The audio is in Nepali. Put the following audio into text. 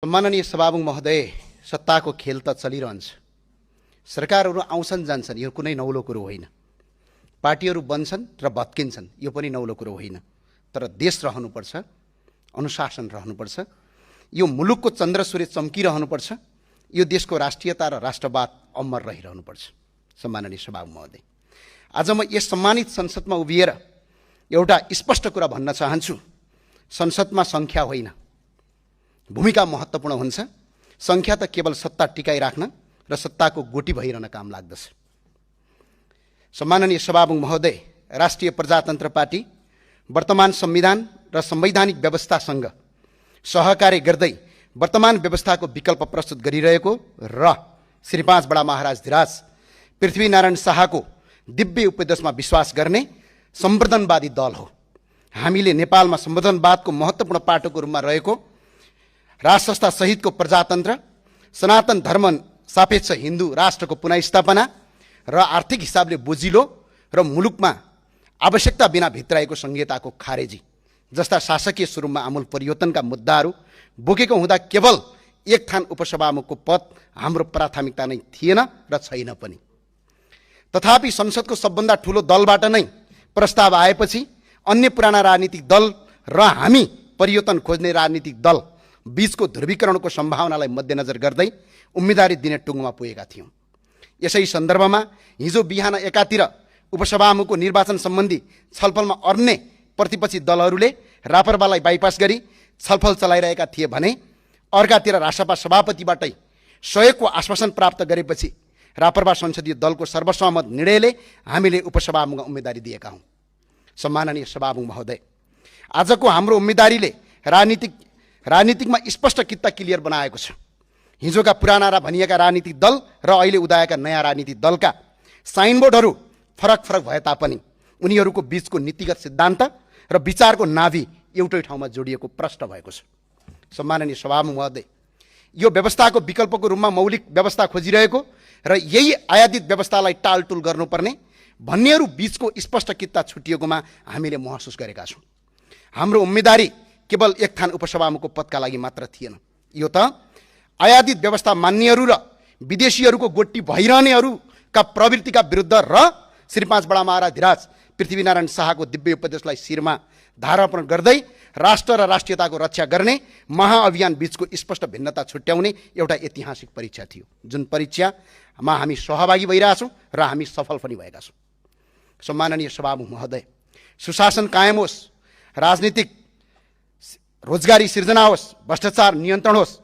सम्माननीय सभामुख महोदय, सत्ताको खेल त चलिरहन्छ। सरकारहरू आउँछन् जान्छन्, यो कुनै नौलो कुरो होइन। पार्टीहरू बन्छन् र भत्किन्छन्, यो पनि नौलो कुरो होइन। तर देश रहनुपर्छ, अनुशासन रहनुपर्छ, यो मुलुकको चन्द्र सूर्य चम्किरहनुपर्छ, यो देशको राष्ट्रियता र राष्ट्रवाद अमर रहिरहनुपर्छ। सम्माननीय सभामुख महोदय, आज म यस सम्मानित संसदमा उभिएर एउटा स्पष्ट कुरा भन्न चाहन्छु। संसदमा सङ्ख्या होइन, भूमिका महत्त्वपूर्ण हुन्छ। सङ्ख्या त केवल सत्ता टिकाइराख्न र सत्ताको गोटी भइरहन काम लाग्दछ। सम्माननीय सभामुख महोदय, राष्ट्रिय प्रजातन्त्र पार्टी वर्तमान संविधान र संवैधानिक व्यवस्थासँग सहकार्य गर्दै वर्तमान व्यवस्थाको विकल्प प्रस्तुत गरिरहेको र श्री 5 बडा महाराज धिराज पृथ्वीनारायण शाहको दिव्य उपदेशमा विश्वास गर्ने सम्वर्धनवादी दल हो। हामीले नेपालमा सम्वर्धनवादको महत्त्वपूर्ण पाटोको रूपमा रहेको राष्ट्र सहितको प्रजातन्त्र, सनातन धर्म सापेक्ष हिन्दू राष्ट्रको पुनःस्थापना र आर्थिक हिसाबले बोजिलो र मुलुकमा आवश्यकता बिना भित्राएको संहिताको खारेजी जस्ता शासकीय स्वरूपमा आमूल परिवर्तनका मुद्दाहरू बोकेको हुँदा केवल एक थान उपसभामुखको पद हाम्रो प्राथमिकता नै थिएन र छैन पनि। तथापि संसदको सबभन्दा ठुलो दलबाट नै प्रस्ताव आएपछि अन्य पुराना राजनीतिक दल र हामी परिवर्तन खोज्ने राजनीतिक दल बीचको ध्रुवीकरणको सम्भावनालाई मध्यनजर गर्दै उम्मेदवारी दिने टुङ्गोमा पुगेका थियौँ। यसै सन्दर्भमा हिजो बिहान एकातिर उपसभामुखको निर्वाचन सम्बन्धी छलफलमा अन्य प्रतिपक्षी दलहरूले रापरवालाई बाइपास गरी छलफल चलाइरहेका थिए भने अर्कातिर रासपा सभापतिबाटै सहयोगको आश्वासन प्राप्त गरेपछि रापरवा संसदीय दलको सर्वसहमत निर्णयले हामीले उपसभामुखमा उम्मेदवारी दिएका हौँ। सम्माननीय सभामुख महोदय, आजको हाम्रो उम्मेदवारीले राजनीतिकमा स्पष्ट कित्ता क्लियर बनाएको छ। हिजोका पुराना र भनिएका राजनीतिक दल र अहिले उदाएका नयाँ राजनीतिक दलका साइनबोर्डहरू फरक फरक भए तापनि उनीहरूको बीचको नीतिगत सिद्धान्त र विचारको नाभि एउटै ठाउँमा जोडिएको प्रष्ट भएको छ। सम्माननीय सभामुख महोदय, यो व्यवस्थाको विकल्पको रूपमा मौलिक व्यवस्था खोजिरहेको र यही आयातित व्यवस्थालाई टालटुल गर्नुपर्ने भन्नेहरू बीचको स्पष्ट कित्ता छुटिएकोमा हामीले महसुस गरेका छौँ। हाम्रो उम्मेदवारी केवल एक थान उपसभामुखको पदका लागि मात्र थिएन। यो त आयातित व्यवस्था मान्नेहरू र विदेशीहरूको गोटी भइरहनेहरूका प्रवृत्तिका विरुद्ध र श्री 5 बडा महाराज धिराज पृथ्वीनारायण शाहको दिव्य उपदेशलाई शिरमा धारण गर्दै राष्ट्र र राष्ट्रियताको रक्षा गर्ने महाअभियान बीचको स्पष्ट भिन्नता छुट्याउने एउटा ऐतिहासिक परीक्षा थियो, जुन परीक्षामा हामी सहभागी भइरहेछौँ र हामी सफल पनि भएका छौँ। सम्माननीय सभामुख महोदय, सुशासन कायम होस्, राजनीतिक रोजगारी सिर्जना होस्, भ्रष्टाचार नियन्त्रण होस्,